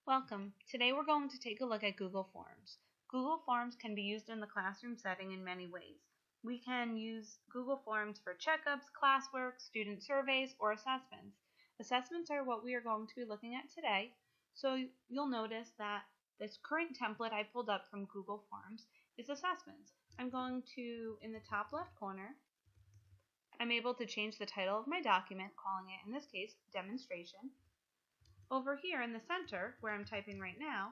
Welcome. Today we're going to take a look at Google Forms. Google Forms can be used in the classroom setting in many ways. We can use Google Forms for checkups, classwork, student surveys, or assessments. Assessments are what we are going to be looking at today. So you'll notice that this current template I pulled up from Google Forms is assessments. I'm going to, in the top left corner, I'm able to change the title of my document, calling it, in this case, demonstration. Over here in the center, where I'm typing right now,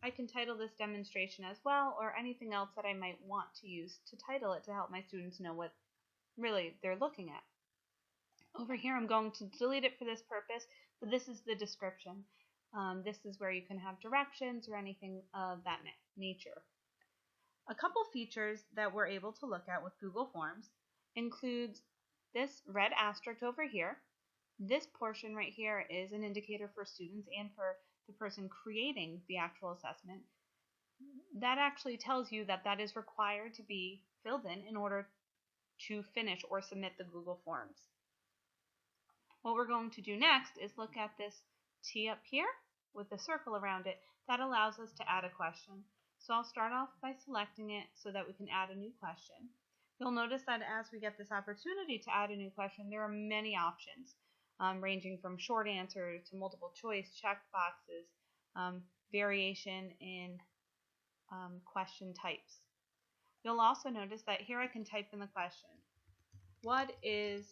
I can title this demonstration as well, or anything else that I might want to use to title it to help my students know what really they're looking at. Over here, I'm going to delete it for this purpose, but this is the description. This is where you can have directions or anything of that nature. A couple features that we're able to look at with Google Forms includes this red asterisk over here. This portion right here is an indicator for students and for the person creating the actual assessment. That actually tells you that that is required to be filled in order to finish or submit the Google Forms. What we're going to do next is look at this T up here with the circle around it. That allows us to add a question. So I'll start off by selecting it so that we can add a new question. You'll notice that as we get this opportunity to add a new question, there are many options. Ranging from short answer to multiple choice, check boxes, variation in question types. You'll also notice that here I can type in the question. What is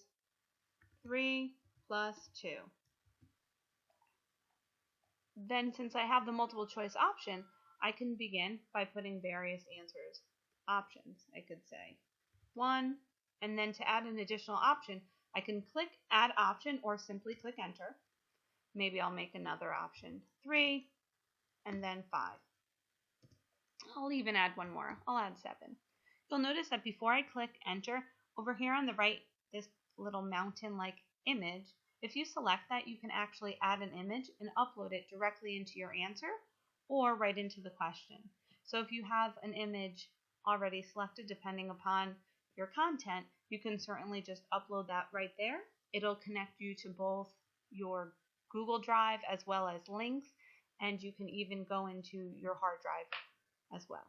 3 plus 2? Then since I have the multiple choice option, I can begin by putting various answers. Options, I could say 1, and then to add an additional option, I can click Add Option or simply click Enter. Maybe I'll make another option, 3, and then 5. I'll even add one more. I'll add 7. You'll notice that before I click Enter, over here on the right, this little mountain-like image, if you select that, you can actually add an image and upload it directly into your answer or right into the question. So if you have an image already selected, depending upon your content, you can certainly just upload that right there. It'll connect you to both your Google Drive as well as links, and you can even go into your hard drive as well.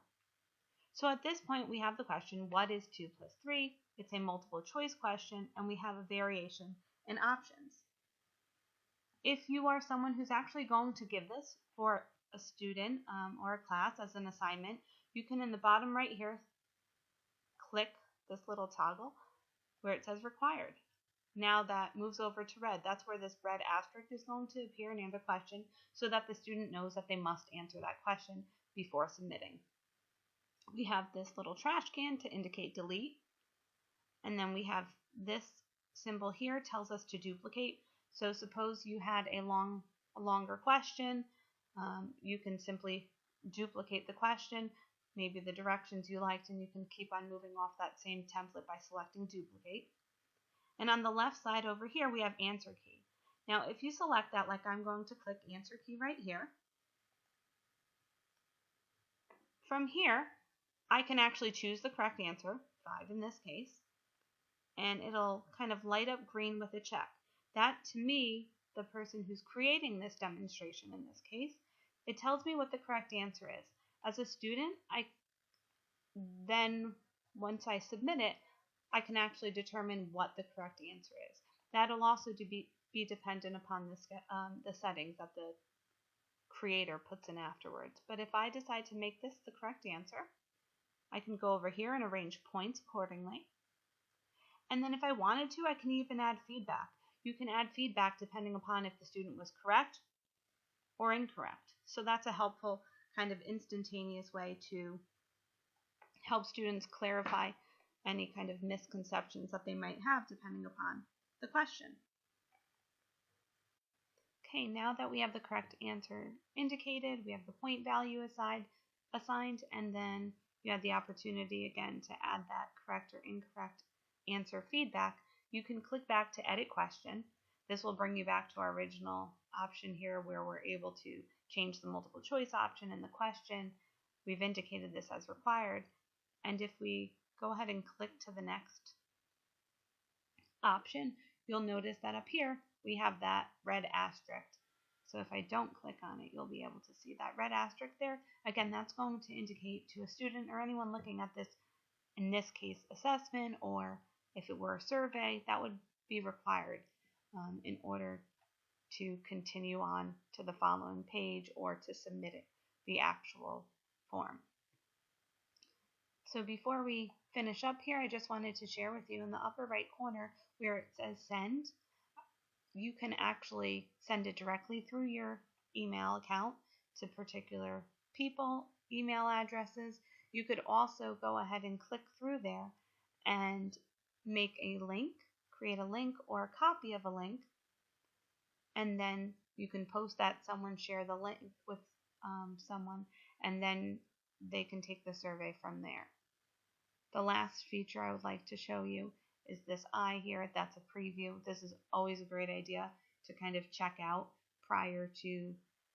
So at this point, we have the question, what is 2 plus 3? It's a multiple choice question, and we have a variation in options. If you are someone who's actually going to give this for a student or a class as an assignment, you can, in the bottom right here, click this little toggle where it says required. Now that moves over to red. That's where this red asterisk is going to appear near the question so that the student knows that they must answer that question before submitting. We have this little trash can to indicate delete, and then we have this symbol here tells us to duplicate. So suppose you had a longer question, you can simply duplicate the question, maybe the directions you liked, and you can keep on moving off that same template by selecting duplicate. And on the left side over here, we have answer key. Now, if you select that, like I'm going to click answer key right here, from here, I can actually choose the correct answer, 5 in this case, and it'll kind of light up green with a check. That, to me, the person who's creating this demonstration in this case, it tells me what the correct answer is. As a student, then once I submit it, I can actually determine what the correct answer is. That'll also be dependent upon the settings that the creator puts in afterwards. But if I decide to make this the correct answer, I can go over here and arrange points accordingly. And then if I wanted to, I can even add feedback. You can add feedback depending upon if the student was correct or incorrect. So that's a helpful kind of instantaneous way to help students clarify any kind of misconceptions that they might have depending upon the question. Okay, now that we have the correct answer indicated, we have the point value assigned, and then you have the opportunity again to add that correct or incorrect answer feedback, you can click back to edit question. This will bring you back to our original option here where we're able to change the multiple choice option in the question. We've indicated this as required, and if we go ahead and click to the next option, you'll notice that up here we have that red asterisk So if I don't click on it, you'll be able to see that red asterisk there. Again, that's going to indicate to a student or anyone looking at this, in this case, assessment, or if it were a survey, that would be required in order to continue on to the following page or to submit it, the actual form. So before we finish up here, I just wanted to share with you in the upper right corner where it says send, you can actually send it directly through your email account to particular people, email addresses. You could also go ahead and click through there and make a link, create a link or a copy of a link, and then you can post that, someone share the link with someone, and then they can take the survey from there. The last feature I would like to show you is this eye here. That's a preview. This is always a great idea to kind of check out prior to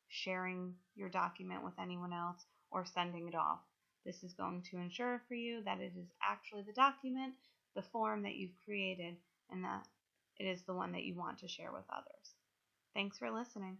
sharing your document with anyone else or sending it off. This is going to ensure for you that it is actually the document, the form that you've created, and that it is the one that you want to share with others. Thanks for listening.